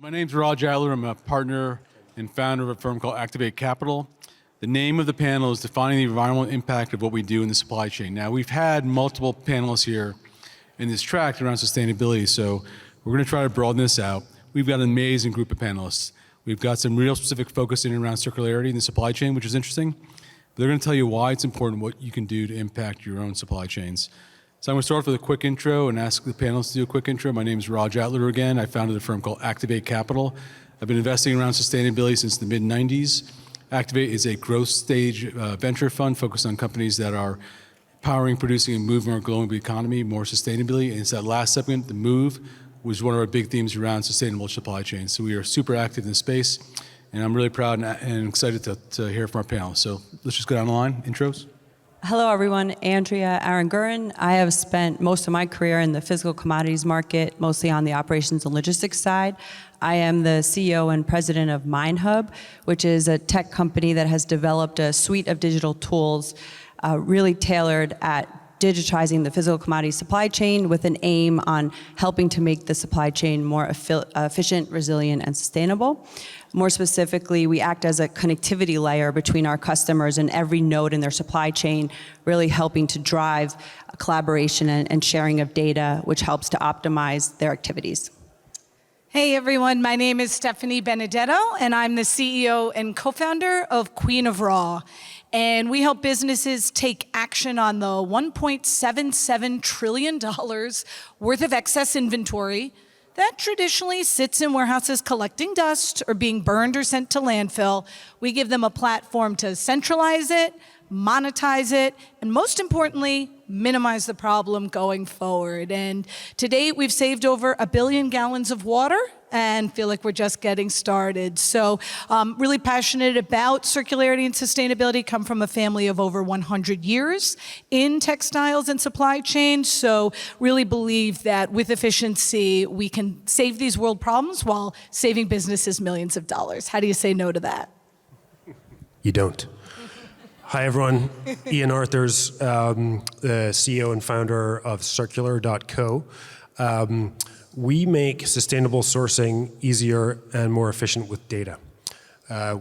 My name's Raj Adler. I'm a partner and founder of a firm called Activate Capital. The name of the panel is Defining the Environmental Impact of What We Do in the Supply Chain. Now, we've had multiple panelists here in this track around sustainability, so we're going to try to broaden this out. We've got an amazing group of panelists. We've got some real specific focus in and around circularity in the supply chain, which is interesting. They're going to tell you why it's important, what you can do to impact your own supply chains. So I'm going to start with a quick intro and ask the panelists to do a quick intro. My name is Raj Adler again. I founded a firm called Activate Capital. I've been investing around sustainability since the mid-90s. Activate is a growth stage venture fund focused on companies that are powering, producing, and moving our global economy more sustainably. And it's that last segment, the move, was one of our big themes around sustainable supply chains. So we are super active in the space, and I'm really proud and excited to hear from our panel. So let's just go down the line, intros. Hello, everyone. Andrea Aranguren. I have spent most of my career in the physical commodities market, mostly on the operations and logistics side. I am the CEO and president of MineHub, which is a tech company that has developed a suite of digital tools really tailored at digitizing the physical commodity supply chain with an aim on helping to make the supply chain more efficient, resilient, and sustainable. More specifically, we act as a connectivity layer between our customers and every node in their supply chain, really helping to drive collaboration and sharing of data, which helps to optimize their activities. Hey everyone, my name is Stephanie Benedetto, and I'm the CEO and co-founder of Queen of Raw. And we help businesses take action on the $1.77 trillion worth of excess inventory that traditionally sits in warehouses collecting dust or being burned or sent to landfill. We give them a platform to centralize it, monetize it, and most importantly, minimize the problem going forward. And to date, we've saved over 1 billion gallons of water and feel like we're just getting started. So really passionate about circularity and sustainability, come from a family of over 100 years in textiles and supply chain. So really believe that with efficiency, we can save these world problems while saving businesses millions of dollars. How do you say no to that? You don't. Hi, everyone. Ian Arthurs, the CEO and founder of Circular.co. We make sustainable sourcing easier and more efficient with data.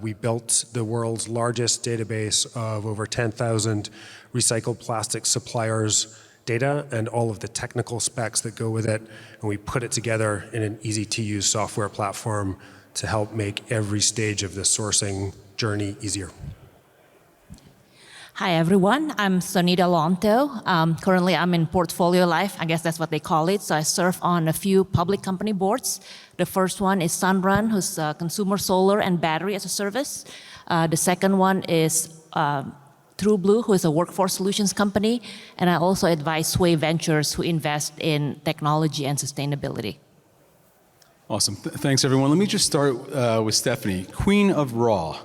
We built the world's largest database of over 10,000 recycled plastic suppliers' data and all of the technical specs that go with it, and we put it together in an easy-to-use software platform to help make every stage of the sourcing journey easier. Hi everyone, I'm Sonita Lonto. Currently I'm in portfolio life, I guess that's what they call it. So I serve on a few public company boards. The first one is Sunrun, who's consumer solar and battery as a service. The second one is TrueBlue, who is a workforce solutions company. And I also advise Sway Ventures, who invest in technology and sustainability. Awesome. Thanks, everyone. Let me just start with Stephanie, Queen of Raw.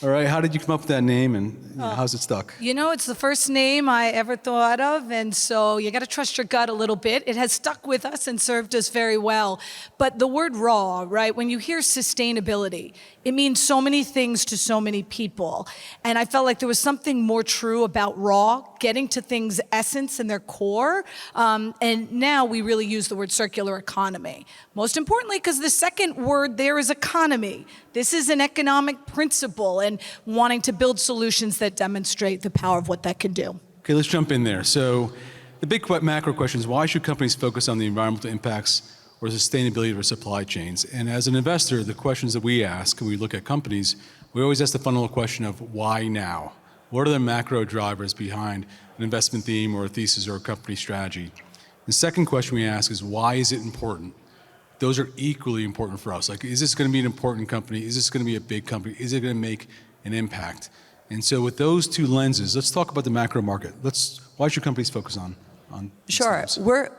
All right, how did you come up with that name, and how's it stuck? You know, it's the first name I ever thought of, and so you got to trust your gut a little bit. It has stuck with us and served us very well. But the word raw, right, when you hear sustainability, it means so many things to so many people. And I felt like there was something more true about raw, getting to things' essence and their core. And now we really use the word circular economy. Most importantly, because the second word there is economy. This is an economic principle and wanting to build solutions that demonstrate the power of what that can do. Okay, let's jump in there. So the big macro question is, why should companies focus on the environmental impacts or sustainability of their supply chains? And as an investor, the questions that we ask when we look at companies, we always ask the fundamental question of why now? What are the macro drivers behind an investment theme or a thesis or a company strategy? The second question we ask is, why is it important? Those are equally important for us. Like, is this going to be an important company? Is this going to be a big company? Is it going to make an impact? And so with those two lenses, let's talk about the macro market. Why should companies focus on Sure.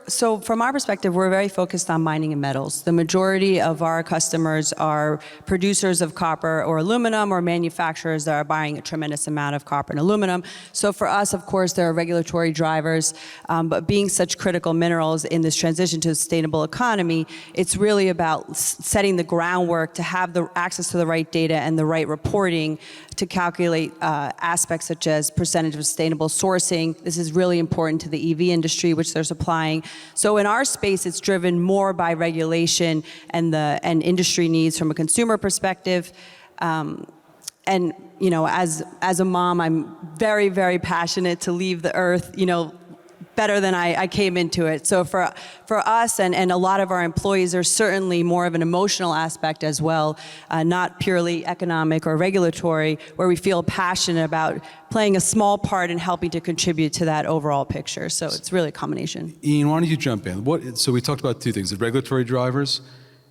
So from our perspective, we're very focused on mining and metals. The majority of our customers are producers of copper or aluminum, or manufacturers that are buying a tremendous amount of copper and aluminum. So for us, of course, there are regulatory drivers, but being such critical minerals in this transition to a sustainable economy, it's really about setting the groundwork to have the access to the right data and the right reporting to calculate aspects such as percentage of sustainable sourcing. This is really important to the EV industry, which they're supplying. So in our space, it's driven more by regulation and industry needs from a consumer perspective. And as a mom, I'm very, very passionate to leave the earth, better than I came into it. So for us and a lot of our employees, there's certainly more of an emotional aspect as well, not purely economic or regulatory, where we feel passionate about playing a small part in helping to contribute to that overall picture. So it's really a combination. Ian, why don't you jump in? So we talked about two things, the regulatory drivers,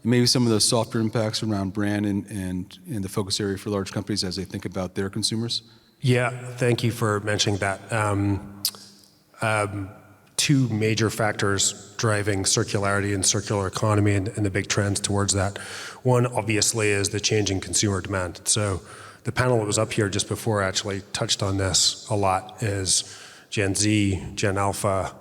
and maybe some of the softer impacts around brand and the focus area for large companies as they think about their consumers. Yeah, thank you for mentioning that. Two major factors driving circularity and circular economy and the big trends towards that. One, obviously, is the changing consumer demand. So the panel that was up here just before actually touched on this a lot is Gen Z, Gen Alpha.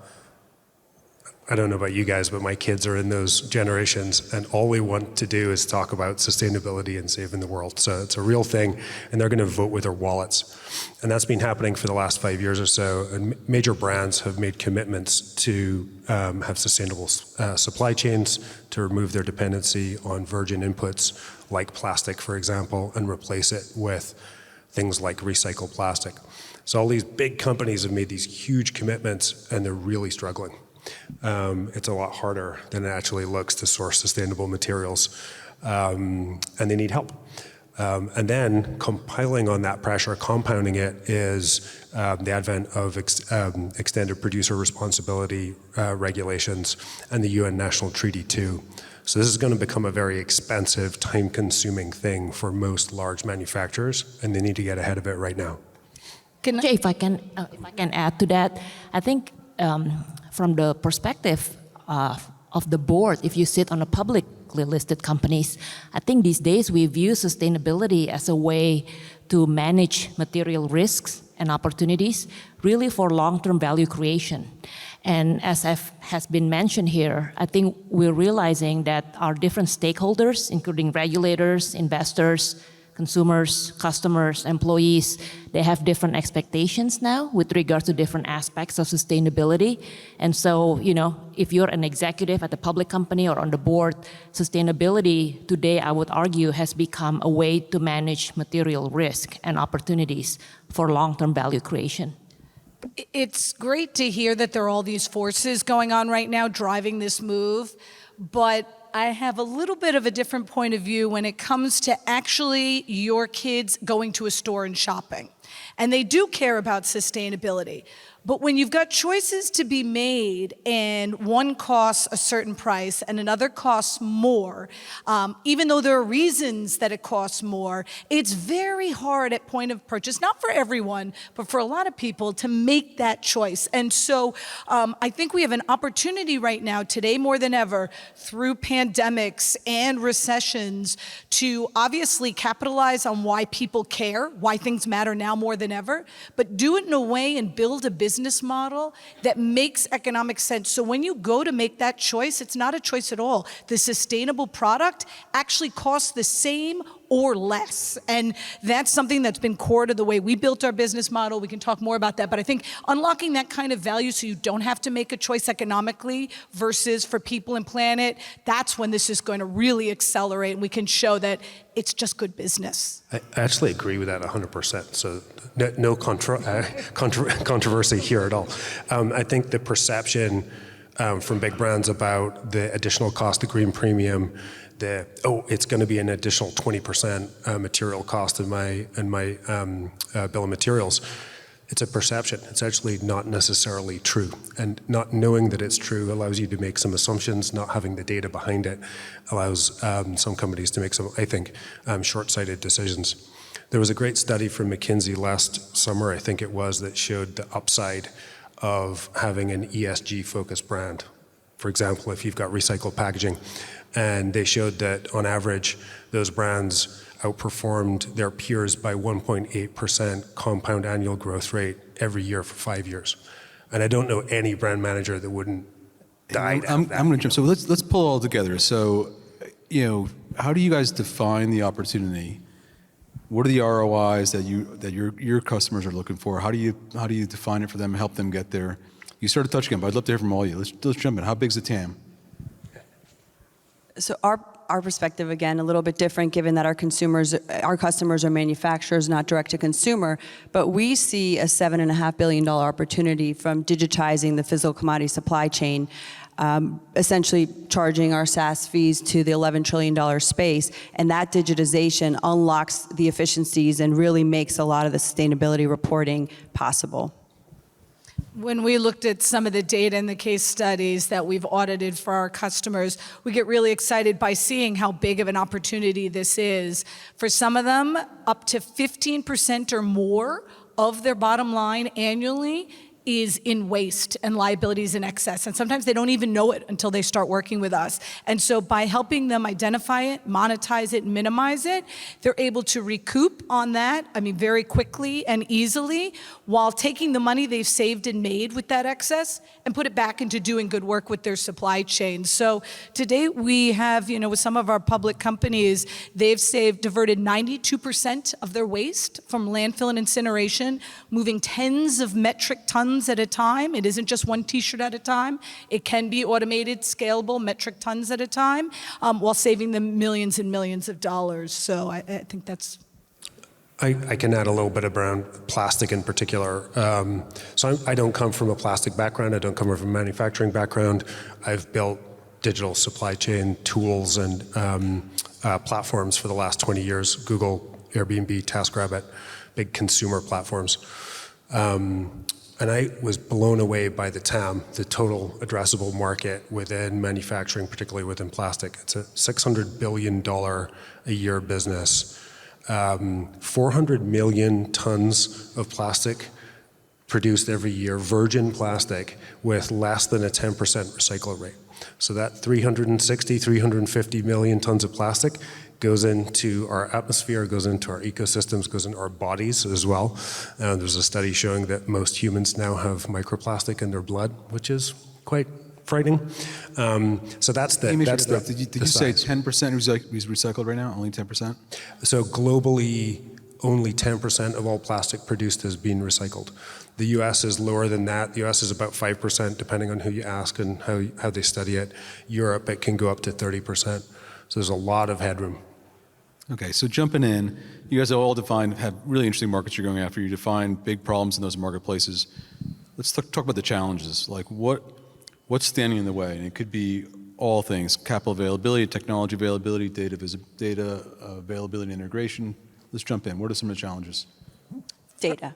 I don't know about you guys, but my kids are in those generations, and all they want to do is talk about sustainability and saving the world. So it's a real thing, and they're going to vote with their wallets. And that's been happening for the last 5 years or so. And major brands have made commitments to have sustainable supply chains, to remove their dependency on virgin inputs like plastic, for example, and replace it with things like recycled plastic. So all these big companies have made these huge commitments, and they're really struggling. It's a lot harder than it actually looks to source sustainable materials, and they need help. And then compiling on that pressure, compounding it, is the advent of extended producer responsibility regulations and the UN National Treaty 2. So this is going to become a very expensive, time-consuming thing for most large manufacturers, and they need to get ahead of it right now. If I can add to that, I think from the perspective of the board, if you sit on a publicly listed companies, I think these days we view sustainability as a way to manage material risks and opportunities, really for long-term value creation. And as has been mentioned here, I think we're realizing that our different stakeholders, including regulators, investors, consumers, customers, employees, they have different expectations now with regard to different aspects of sustainability. And so, if you're an executive at a public company or on the board, sustainability today, I would argue, has become a way to manage material risk and opportunities for long-term value creation. It's great to hear that there are all these forces going on right now driving this move, but I have a little bit of a different point of view when it comes to actually your kids going to a store and shopping. And they do care about sustainability. But when you've got choices to be made and one costs a certain price and another costs more, even though there are reasons that it costs more, it's very hard at point of purchase, not for everyone, but for a lot of people, to make that choice. And so I think we have an opportunity right now, today more than ever, through pandemics and recessions, to obviously capitalize on why people care, why things matter now more than ever, but do it in a way and build a business model that makes economic sense. So when you go to make that choice, it's not a choice at all. The sustainable product actually costs the same or less. And that's something that's been core to the way we built our business model. We can talk more about that. But I think unlocking that kind of value so you don't have to make a choice economically versus for people and planet, that's when this is going to really accelerate and we can show that it's just good business. I actually agree with that 100%. So no controversy here at all. I think the perception from big brands about the additional cost of green premium, it's going to be an additional 20% material cost in my bill of materials. It's a perception. It's actually not necessarily true. And not knowing that it's true allows you to make some assumptions. Not having the data behind it allows some companies to make some, I think, short-sighted decisions. There was a great study from McKinsey last summer, I think it was, that showed the upside of having an ESG-focused brand. For example, if you've got recycled packaging, and they showed that on average, those brands outperformed their peers by 1.8% compound annual growth rate every year for 5 years. And I don't know any brand manager that wouldn't die. I'm going to jump. So let's pull it all together. So, how do you guys define the opportunity What are the ROIs that your customers are looking for? How do you define it for them, help them get there? You started touching on it, but I'd love to hear from all of you. Let's jump in. How big's the TAM? So our perspective, again, a little bit different given that our customers are manufacturers, not direct to consumer, but we see a $7.5 billion opportunity from digitizing the physical commodity supply chain, essentially charging our SaaS fees to the $11 trillion space, and that digitization unlocks the efficiencies and really makes a lot of the sustainability reporting possible. When we looked at some of the data and the case studies that we've audited for our customers, we get really excited by seeing how big of an opportunity this is. For some of them, up to 15% or more of their bottom line annually is in waste and liabilities in excess. And sometimes they don't even know it until they start working with us. And so by helping them identify it, monetize it, minimize it, they're able to recoup on that, very quickly and easily, while taking the money they've saved and made with that excess and put it back into doing good work with their supply chain. So today we have, with some of our public companies, they've diverted 92% of their waste from landfill and incineration, moving tens of metric tons at a time. It isn't just one t-shirt at a time. It can be automated, scalable, metric tons at a time, while saving them millions and millions of dollars. So I think that's... I can add a little bit around plastic in particular. So I don't come from a plastic background. I don't come from a manufacturing background. I've built digital supply chain tools and platforms for the last 20 years. Google, Airbnb, TaskRabbit, big consumer platforms. And I was blown away by the TAM, the total addressable market within manufacturing, particularly within plastic. It's a $600 billion a year business. 400 million tons of plastic produced every year, virgin plastic, with less than a 10% recycle rate. So that 350 million tons of plastic goes into our atmosphere, goes into our ecosystems, goes into our bodies as well. There's a study showing that most humans now have microplastic in their blood, which is quite frightening. So that's the Did you say 10% is recycled right now? Only 10%? So globally, only 10% of all plastic produced has been recycled. The US is lower than that. The US is about 5%, depending on who you ask and how they study it. Europe, it can go up to 30%. So there's a lot of headroom. Okay, so jumping in, you guys all have really interesting markets you're going after. You define big problems in those marketplaces. Let's talk about the challenges. Like what's standing in the way? And it could be all things: capital availability, technology availability, data availability, and integration. Let's jump in. What are some of the challenges? Data.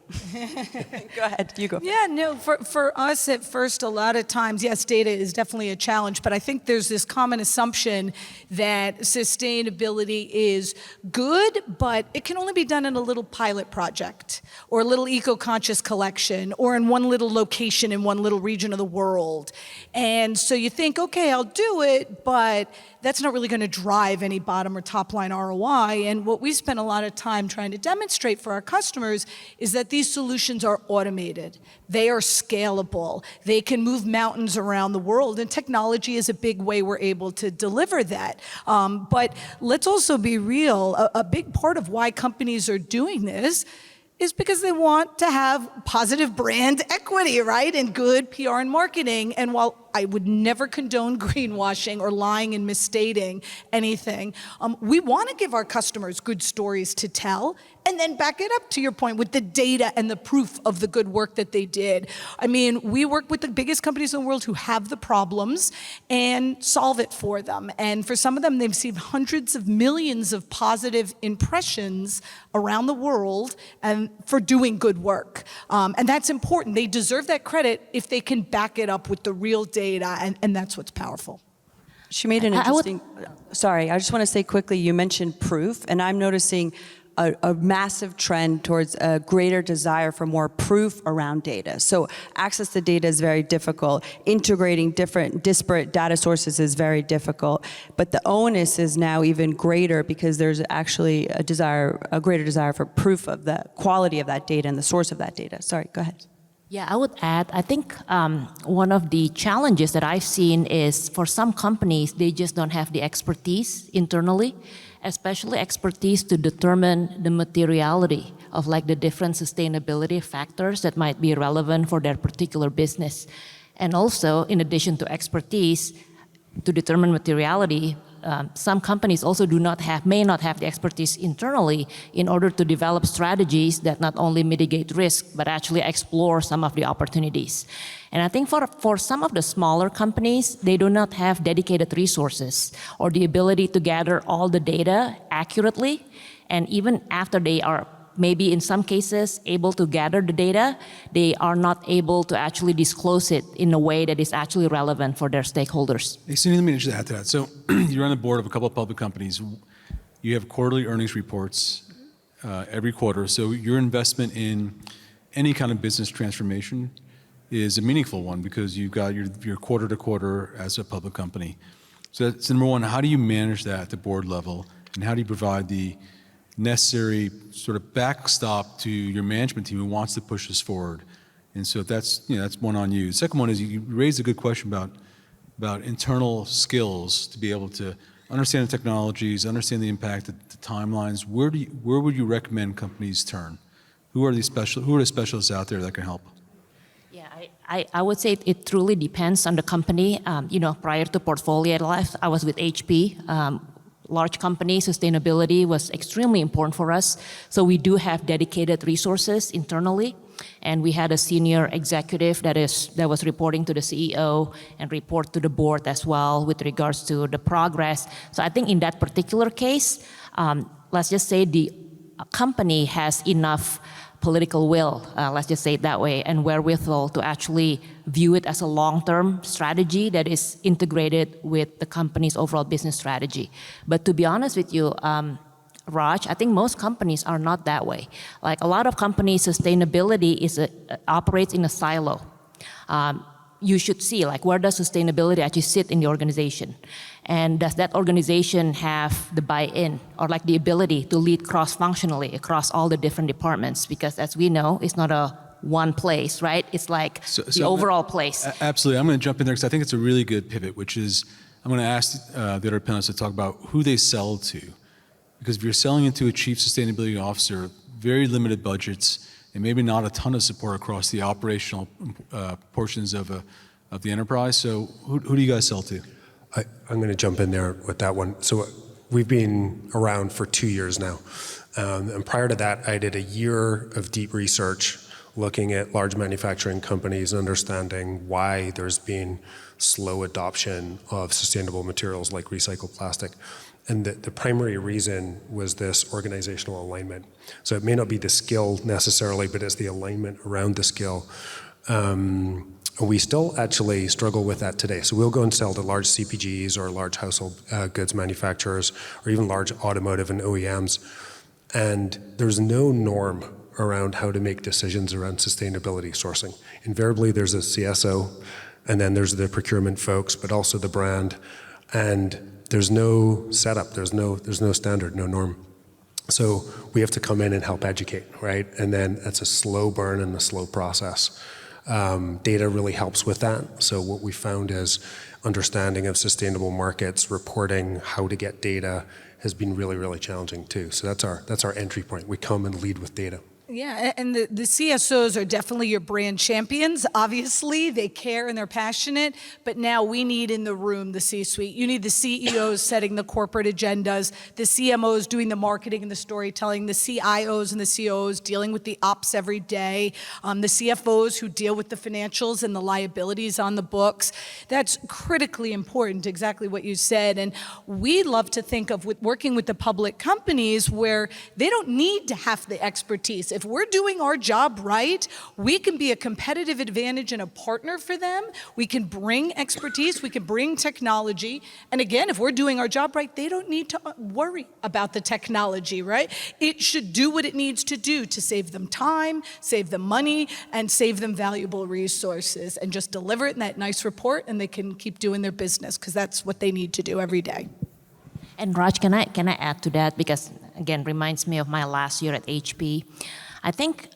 Go ahead, you go. Yeah, no, for us at first, a lot of times, yes, data is definitely a challenge, but I think there's this common assumption that sustainability is good, but it can only be done in a little pilot project or a little eco-conscious collection or in one little location in one little region of the world. And so you think, okay, I'll do it, but that's not really going to drive any bottom or top line ROI. And what we spend a lot of time trying to demonstrate for our customers is that these solutions are automated. They are scalable. They can move mountains around the world. And technology is a big way we're able to deliver that. But let's also be real. A big part of why companies are doing this is because they want to have positive brand equity, right? And good PR and marketing. And while I would never condone greenwashing or lying and misstating anything, we want to give our customers good stories to tell and then back it up, to your point, with the data and the proof of the good work that they did. We work with the biggest companies in the world who have the problems and solve it for them. And for some of them, they've received hundreds of millions of positive impressions around the world and for doing good work. And that's important. They deserve that credit if they can back it up with the real data, and that's what's powerful. She made an interesting... Sorry, I just want to say quickly, you mentioned proof, and I'm noticing a massive trend towards a greater desire for more proof around data. So access to data is very difficult. Integrating different disparate data sources is very difficult. But the onus is now even greater because there's actually a greater desire for proof of the quality of that data and the source of that data. Sorry, go ahead. Yeah, I would add, I think one of the challenges that I've seen is for some companies, they just don't have the expertise internally, especially expertise to determine the materiality of like the different sustainability factors that might be relevant for their particular business. And also, in addition to expertise to determine materiality, some companies also may not have the expertise internally in order to develop strategies that not only mitigate risk, but actually explore some of the opportunities. And I think for some of the smaller companies, they do not have dedicated resources or the ability to gather all the data accurately. And even after they are maybe in some cases able to gather the data, they are not able to actually disclose it in a way that is actually relevant for their stakeholders. Hey, Sunny, let me just add to that. So you're on the board of a couple of public companies. You have quarterly earnings reports every quarter. So your investment in any kind of business transformation is a meaningful one because you've got your quarter to quarter as a public company. So that's number one. How do you manage that at the board level? And how do you provide the necessary sort of backstop to your management team who wants to push this forward? And so that's one on you. The second one is you raised a good question about internal skills to be able to understand the technologies, understand the impact, the timelines. Where would you recommend companies turn? Who are the specialists out there that can help? Yeah, I would say it truly depends on the company. Prior to Portfolio Life, I was with HP. Large company, sustainability was extremely important for us. So we do have dedicated resources internally. And we had a senior executive that was reporting to the CEO and report to the board as well with regards to the progress. So I think in that particular case, let's just say the company has enough political will, let's just say it that way, and wherewithal to actually view it as a long-term strategy that is integrated with the company's overall business strategy. But to be honest with you, Raj, I think most companies are not that way. Like a lot of companies, sustainability operates in a silo. You should see like where does sustainability actually sit in the organization? And does that organization have the buy-in or like the ability to lead cross-functionally across all the different departments? Because as we know, it's not a one place, right? It's like the overall place. Absolutely. I'm going to jump in there because I think it's a really good pivot, which is I'm going to ask the other panelists to talk about who they sell to. Because if you're selling into a chief sustainability officer, very limited budgets, and maybe not a ton of support across the operational portions of the enterprise. So who do you guys sell to? I'm going to jump in there with that one. So we've been around for 2 years now. And prior to that, I did a year of deep research looking at large manufacturing companies and understanding why there's been slow adoption of sustainable materials like recycled plastic. And the primary reason was this organizational alignment. So it may not be the skill necessarily, but it's the alignment around the skill. We still actually struggle with that today. So we'll go and sell to large CPGs or large household goods manufacturers or even large automotive and OEMs. And there's no norm around how to make decisions around sustainability sourcing. Invariably, there's a CSO, and then there's the procurement folks, but also the brand. And there's no setup, there's no standard, no norm. So we have to come in and help educate, right? And then it's a slow burn and a slow process. Data really helps with that. So what we found is understanding of sustainable markets, reporting how to get data has been really, really challenging too. So that's our entry point. We come and lead with data. Yeah, and the CSOs are definitely your brand champions. Obviously, they care and they're passionate, but now we need in the room the C-suite. You need the CEOs setting the corporate agendas, the CMOs doing the marketing and the storytelling, the CIOs and the COOs dealing with the ops every day, the CFOs who deal with the financials and the liabilities on the books. That's critically important, exactly what you said. And we love to think of working with the public companies where they don't need to have the expertise. If we're doing our job right, we can be a competitive advantage and a partner for them. We can bring expertise, we can bring technology. And again, if we're doing our job right, they don't need to worry about the technology, right? It should do what it needs to do to save them time, save them money, and save them valuable resources, and just deliver it in that nice report, and they can keep doing their business, because that's what they need to do every day. And Raj, can I add to that? Because again, reminds me of my last year at HP. I think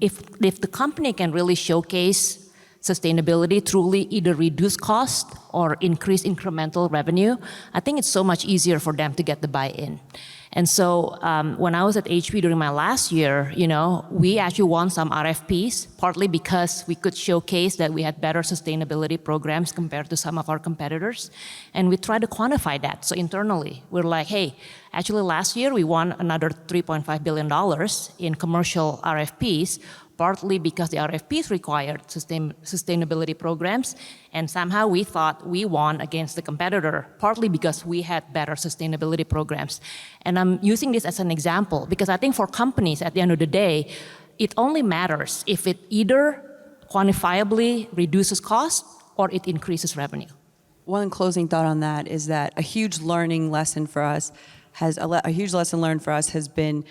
if the company can really showcase sustainability, truly either reduce cost or increase incremental revenue, I think it's so much easier for them to get the buy-in. And so when I was at HP during my last year, we actually won some RFPs, partly because we could showcase that we had better sustainability programs compared to some of our competitors. And we tried to quantify that. So internally, we're like, hey, actually last year we won another $3.5 billion in commercial RFPs, partly because the RFPs required sustainability programs, and somehow we thought we won against the competitor, partly because we had better sustainability programs. And I'm using this as an example because I think for companies, at the end of the day, it only matters if it either quantifiably reduces cost or it increases revenue. One closing thought on that is that a huge lesson learned for us has been,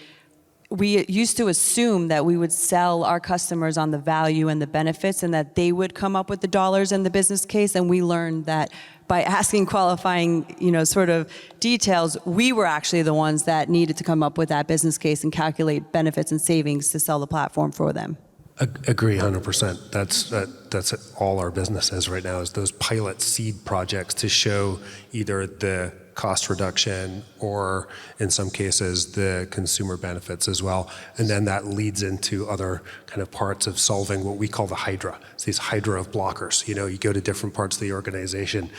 we used to assume that we would sell our customers on the value and the benefits and that they would come up with the dollars and the business case. And we learned that by asking qualifying, sort of details, we were actually the ones that needed to come up with that business case and calculate benefits and savings to sell the platform for them. Agree 100%. That's all our business is right now, is those pilot seed projects to show either the cost reduction or in some cases the consumer benefits as well. And then that leads into other kind of parts of solving what we call the hydra. It's these hydra of blockers. You go to different parts of the organization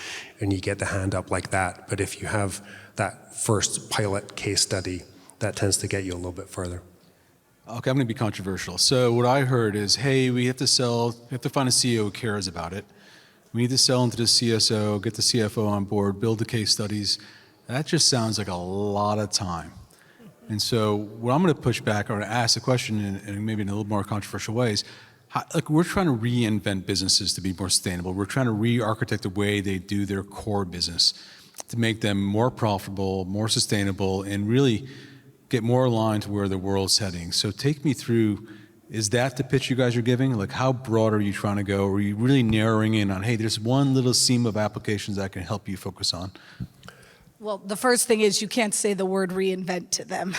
and you get the hand up like that. But if you have that first pilot case study, that tends to get you a little bit further. Okay, I'm going to be controversial. So what I heard is, hey, we have to find a CEO who cares about it. We need to sell into the CSO, get the CFO on board, build the case studies. That just sounds like a lot of time. And so what I'm going to push back or ask the question in maybe in a little more controversial ways, we're trying to reinvent businesses to be more sustainable. We're trying to re-architect the way they do their core business to make them more profitable, more sustainable, and really get more aligned to where the world's heading. So take me through, is that the pitch you guys are giving? Like, how broad are you trying to go? Are you really narrowing in on, hey, there's one little seam of applications that can help you focus on? Well, the first thing is you can't say the word reinvent to them.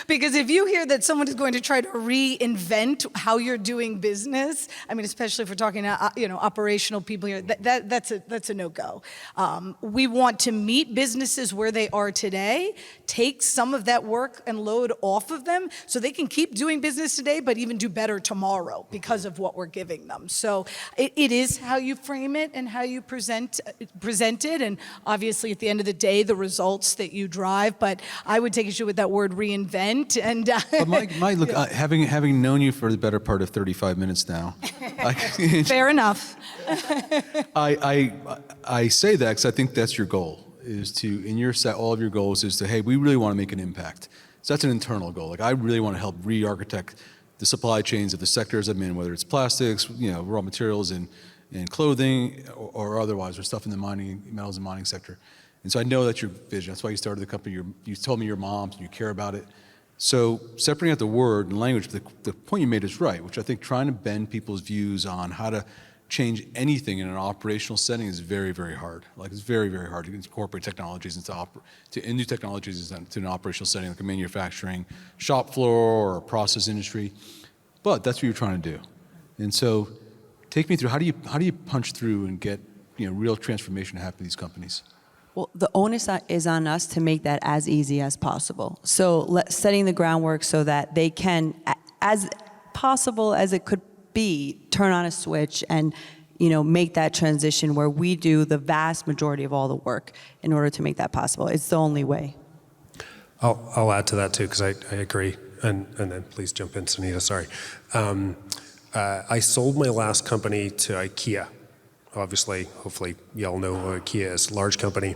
Because if you hear that someone is going to try to reinvent how you're doing business, I mean, especially if we're talking operational people here, that's a no-go. We want to meet businesses where they are today, take some of that work and load off of them so they can keep doing business today, but even do better tomorrow because of what we're giving them. So it is how you frame it and how you present it, and obviously at the end of the day, the results that you drive, but I would take issue with that word reinvent. And but Mike, look, having known you for the better part of 35 minutes now, fair enough. I say that because I think that's your goal, is to, in your set, all of your goals is to, hey, we really want to make an impact. So that's an internal goal. Like, I really want to help re-architect the supply chains of the sectors I'm in, whether it's plastics, raw materials and clothing or otherwise, or stuff in the metals and mining sector. And so I know that's your vision. That's why you started the company. You told me your mom's and you care about it. So separating out the word and language, the point you made is right, which I think trying to bend people's views on how to change anything in an operational setting is very, very hard. Like, it's very, very hard to incorporate technologies into new technologies into an operational setting, like a manufacturing shop floor or a process industry. But that's what you're trying to do. And so take me through, how do you punch through and get real transformation to happen in these companies? Well, the onus is on us to make that as easy as possible. So setting the groundwork so that they can, as possible as it could be, turn on a switch and make that transition where we do the vast majority of all the work in order to make that possible. It's the only way. I'll add to that too, because I agree. And then please jump in, Sunita, sorry. I sold my last company to IKEA. Obviously, hopefully, you all know IKEA is a large company,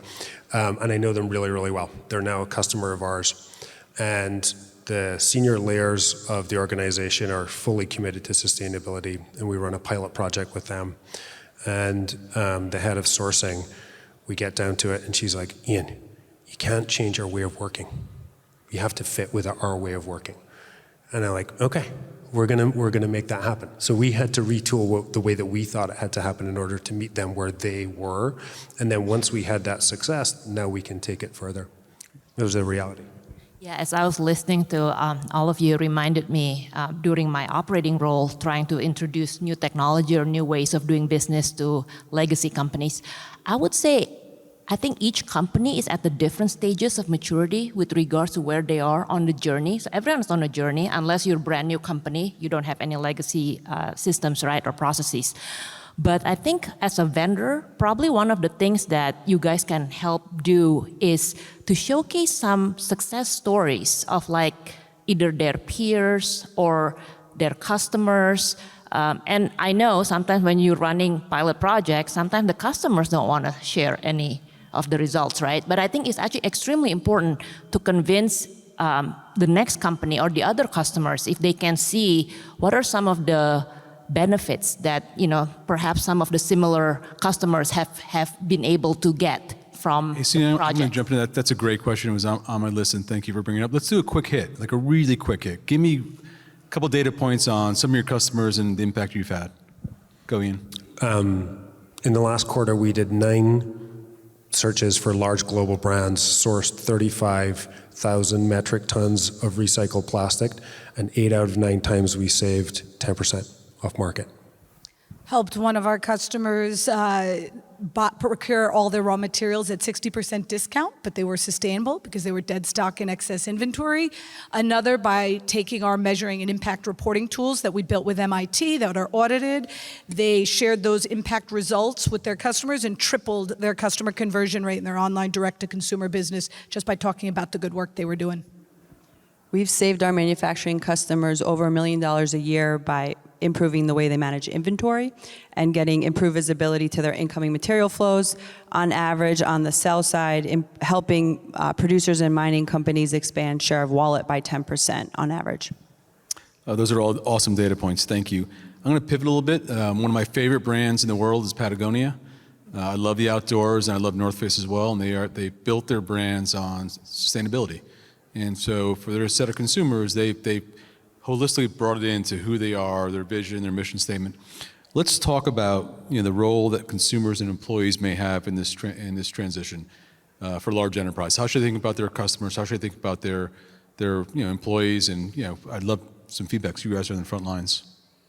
and I know them really, really well. They're now a customer of ours, and the senior layers of the organization are fully committed to sustainability, and we run a pilot project with them. And the head of sourcing, we get down to it, and she's like, Ian, you can't change our way of working. You have to fit with our way of working. And I'm like, okay. We're gonna make that happen. So we had to retool the way that we thought it had to happen in order to meet them where they were. And then once we had that success, now we can take it further. It was a reality. Yeah, as I was listening to all of you, reminded me during my operating role, trying to introduce new technology or new ways of doing business to legacy companies. I would say, I think each company is at the different stages of maturity with regards to where they are on the journey. So everyone's on a journey, unless you're a brand new company, you don't have any legacy systems, right, or processes. But I think as a vendor, probably one of the things that you guys can help do is to showcase some success stories of like either their peers or their customers. And I know sometimes when you're running pilot projects, sometimes the customers don't want to share any of the results, right? But I think it's actually extremely important to convince the next company or the other customers if they can see what are some of the benefits that perhaps some of the similar customers have been able to get from Hey, the I'm project. going to jump into that. That's a great question. It was on my list, and thank you for bringing it up. Let's do a quick hit, like a really quick hit. Give me a couple data points on some of your customers and the impact you've had. Go, Ian. In the last quarter, we did 9 searches for large global brands, sourced 35,000 metric tons of recycled plastic, and 8 out of 9 times we saved 10% off market. Helped one of our customers procure all their raw materials at 60% discount, but they were sustainable because they were dead stock and excess inventory. Another by taking our measuring and impact reporting tools that we built with MIT that are audited. They shared those impact results with their customers and tripled their customer conversion rate in their online direct-to-consumer business just by talking about the good work they were doing. We've saved our manufacturing customers over $1 million a year by improving the way they manage inventory and getting improved visibility to their incoming material flows. On average, on the sell side, helping producers and mining companies expand share of wallet by 10% on average. Those are all awesome data points. Thank you. I'm going to pivot a little bit. One of my favorite brands in the world is Patagonia. I love the outdoors, and I love North Face as well, and they built their brands on sustainability. And so for their set of consumers, they holistically brought it into who they are, their vision, their mission statement. Let's talk about the role that consumers and employees may have in this transition for large enterprise. How should they think about their customers? How should they think about their employees? And I'd love some feedback. So you guys are in the front lines.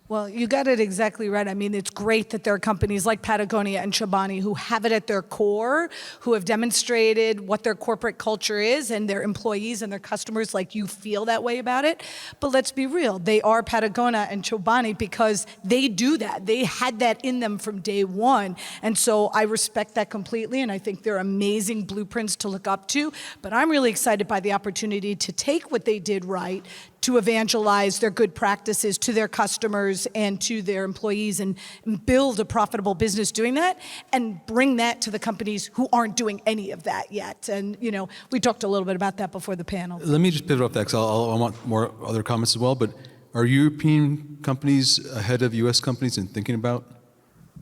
Well, you got it exactly right. I mean, it's great that there are companies like Patagonia and Chobani who have it at their core, who have demonstrated what their corporate culture is, and their employees and their customers, like you feel that way about it. But let's be real. They are Patagonia and Chobani because they do that. They had that in them from day one. And so I respect that completely, and I think they're amazing blueprints to look up to. But I'm really excited by the opportunity to take what they did right, to evangelize their good practices to their customers and to their employees and build a profitable business doing that and bring that to the companies who aren't doing any of that yet. And, we talked a little bit about that before the panel. Let me just pivot off that because I want more other comments as well. But are European companies ahead of U.S. companies in thinking about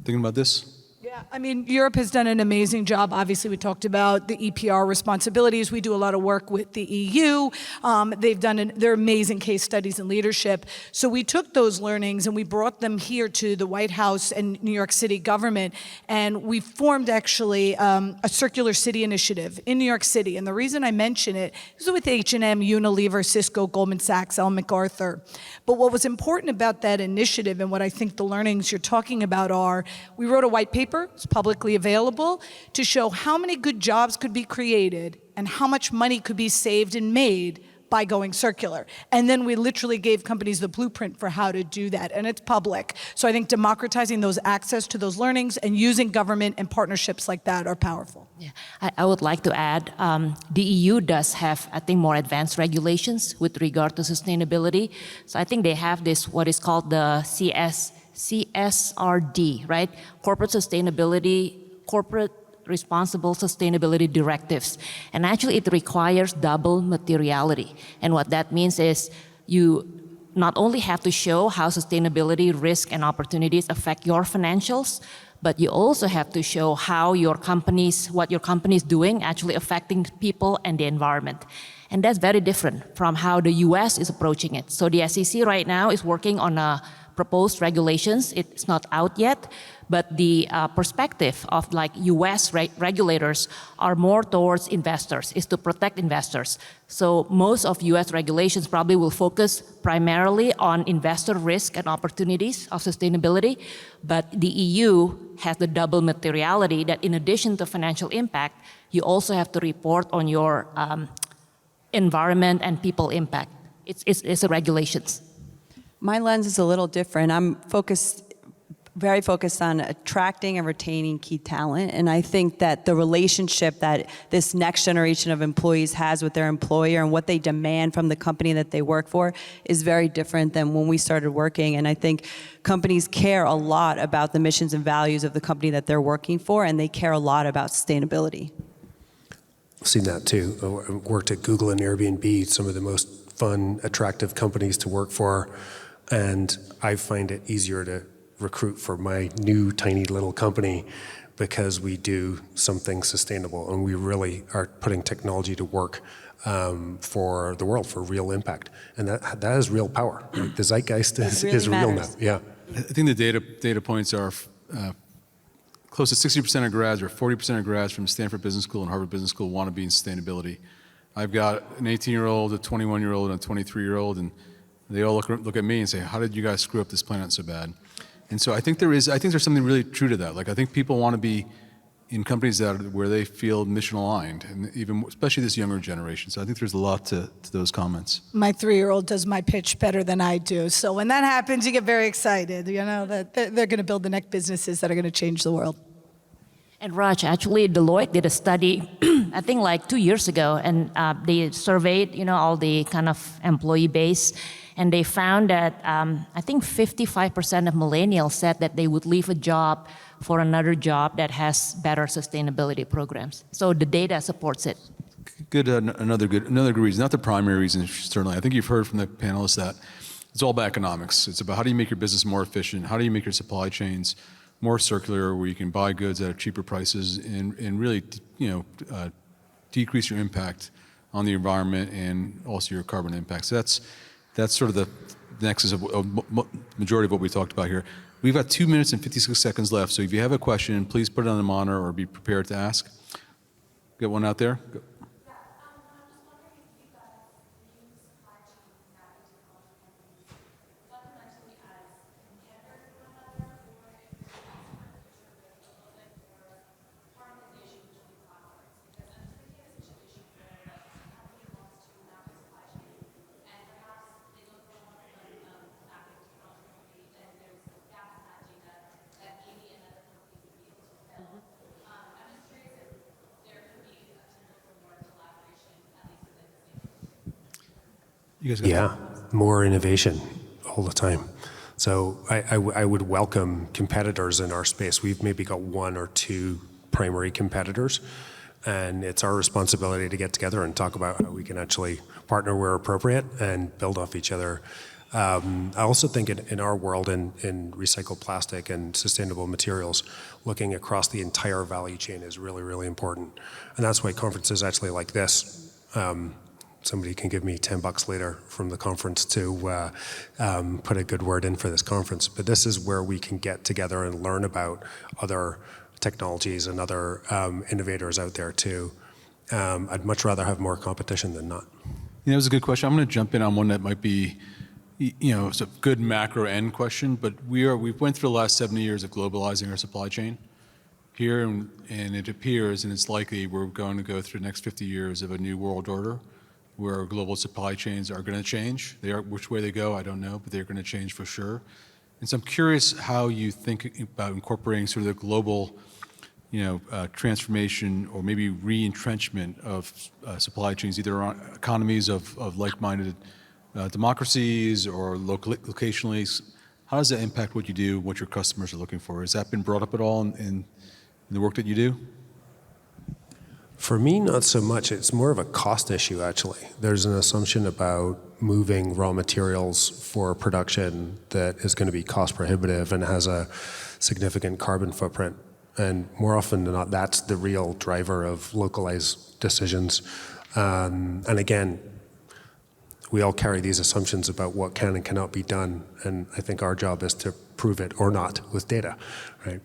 this? Yeah, I mean, Europe has done an amazing job. Obviously, we talked about the EPR responsibilities. We do a lot of work with the EU. They're amazing case studies in leadership. So we took those learnings and we brought them here to the White House and New York City government. And we formed actually a circular city initiative in New York City. And the reason I mention it is with H&M, Unilever, Cisco, Goldman Sachs, Ellen MacArthur. But what was important about that initiative and what I think the learnings you're talking about are, we wrote a white paper. It's publicly available to show how many good jobs could be created and how much money could be saved and made by going circular. And then we literally gave companies the blueprint for how to do that, and it's public. So I think democratizing those access to those learnings and using government and partnerships like that are powerful. Yeah, I would like to add, the EU does have, I think, more advanced regulations with regard to sustainability. So I think they have this, what is called the CSRD, right? Corporate responsible sustainability directives. And actually it requires double materiality. And what that means is you not only have to show how sustainability, risk, and opportunities affect your financials, but you also have to show how what your company is doing actually affecting people and the environment. And that's very different from how the US is approaching it. So the SEC right now is working on proposed regulations. It's not out yet, But the perspective of like US regulators are more towards investors, is to protect investors. So most of US regulations probably will focus primarily on investor risk and opportunities of sustainability. But the EU has the double materiality that in addition to financial impact, you also have to report on your environment and people impact. It's the regulations. My lens is a little different. I'm very focused on attracting and retaining key talent. And I think that the relationship that this next generation of employees has with their employer and what they demand from the company that they work for is very different than when we started working. And I think companies care a lot about the missions and values of the company that they're working for, and they care a lot about sustainability. I've seen that too. I worked at Google and Airbnb, some of the most fun, attractive companies to work for. And I find it easier to recruit for my new tiny little company because we do something sustainable and we really are putting technology to work for the world, for real impact. And that has real power. Like the zeitgeist is real now. Yeah. I think the data points are close to 60% of grads or 40% of grads from Stanford Business School and Harvard Business School want to be in sustainability. I've got an 18-year-old, a 21-year-old, and a 23-year-old, and they all look at me and say, "How did you guys screw up this planet so bad?" And so I think there's something really true to that. Like I think people want to be in companies where they feel mission aligned, and even especially this younger generation. So I think there's a lot to those comments. My 3-year-old does my pitch better than I do. So when that happens, you get very excited, you know, that they're going to build the next businesses that are going to change the world. And Raj, actually Deloitte did a study, I think like 2 years ago, and they surveyed, all the kind of employee base, and they found that I think 55% of millennials said that they would leave a job for another job that has better sustainability programs. So the data supports it. Good, another good reason, not the primary reason, certainly. I think you've heard from the panelists that it's all about economics. It's about how do you make your business more efficient? How do you make your supply chains more circular, where you can buy goods at cheaper prices and really, decrease your impact on the environment and also your carbon impact. So that's sort of the nexus of majority of what we talked about here. We've got 2 minutes and 56 seconds left. So if you have a question, please put it on the monitor or be prepared to ask. Get one out there. Go. You guys got Yeah, more innovation all the time. So I would welcome competitors in our space. We've maybe got 1 or 2 primary competitors, and it's our responsibility to get together and talk about how we can actually partner where appropriate and build off each other. I also think in our world, in recycled plastic and sustainable materials, looking across the entire value chain is really, really important. And that's why conferences actually like this, somebody can give me $10 later from the conference to put a good word in for this conference. But this is where we can get together and learn about other technologies and other innovators out there too. I'd much rather have more competition than not. That was a good question. I'm going to jump in on one that might be, it's a good macro end question, but we've went through the last 70 years of globalizing our supply chain here, and it appears, and it's likely we're going to go through the next 50 years of a new world order, where global supply chains are going to change. Which way they go, I don't know, but they're going to change for sure. And so I'm curious how you think about incorporating sort of the global, transformation or maybe re-entrenchment of supply chains, either on economies of like-minded democracies or locationally. How does that impact what you do, what your customers are looking for? Has that been brought up at all in the work that you do? For me, not so much. It's more of a cost issue, actually. There's an assumption about moving raw materials for production that is going to be cost prohibitive and has a significant carbon footprint. And more often than not, that's the real driver of localized decisions. And again, we all carry these assumptions about what can and cannot be done. And I think our job is to prove it or not with data, right?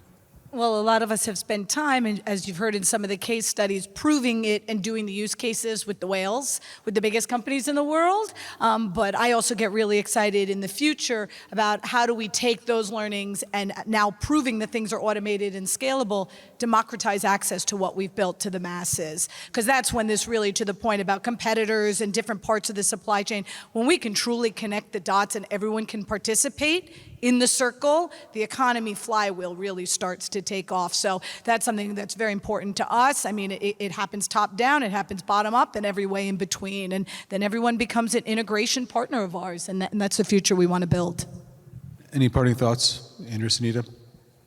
Well, a lot of us have spent time, and as you've heard in some of the case studies, proving it and doing the use cases with the whales, with the biggest companies in the world. But I also get really excited in the future about how do we take those learnings and now proving that things are automated and scalable, democratize access to what we've built to the masses. Because that's when this really, to the point about competitors and different parts of the supply chain, when we can truly connect the dots and everyone can participate in the circle, the economy flywheel really starts to take off. So that's something that's very important to us. I mean, it happens top down, it happens bottom up, and every way in between. And then everyone becomes an integration partner of ours, and that's the future we want to build. Any parting thoughts, Andrea, Sunita?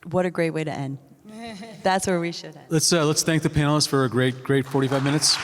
What a great way to end. That's where we should end. Let's thank the panelists for a great 45 minutes.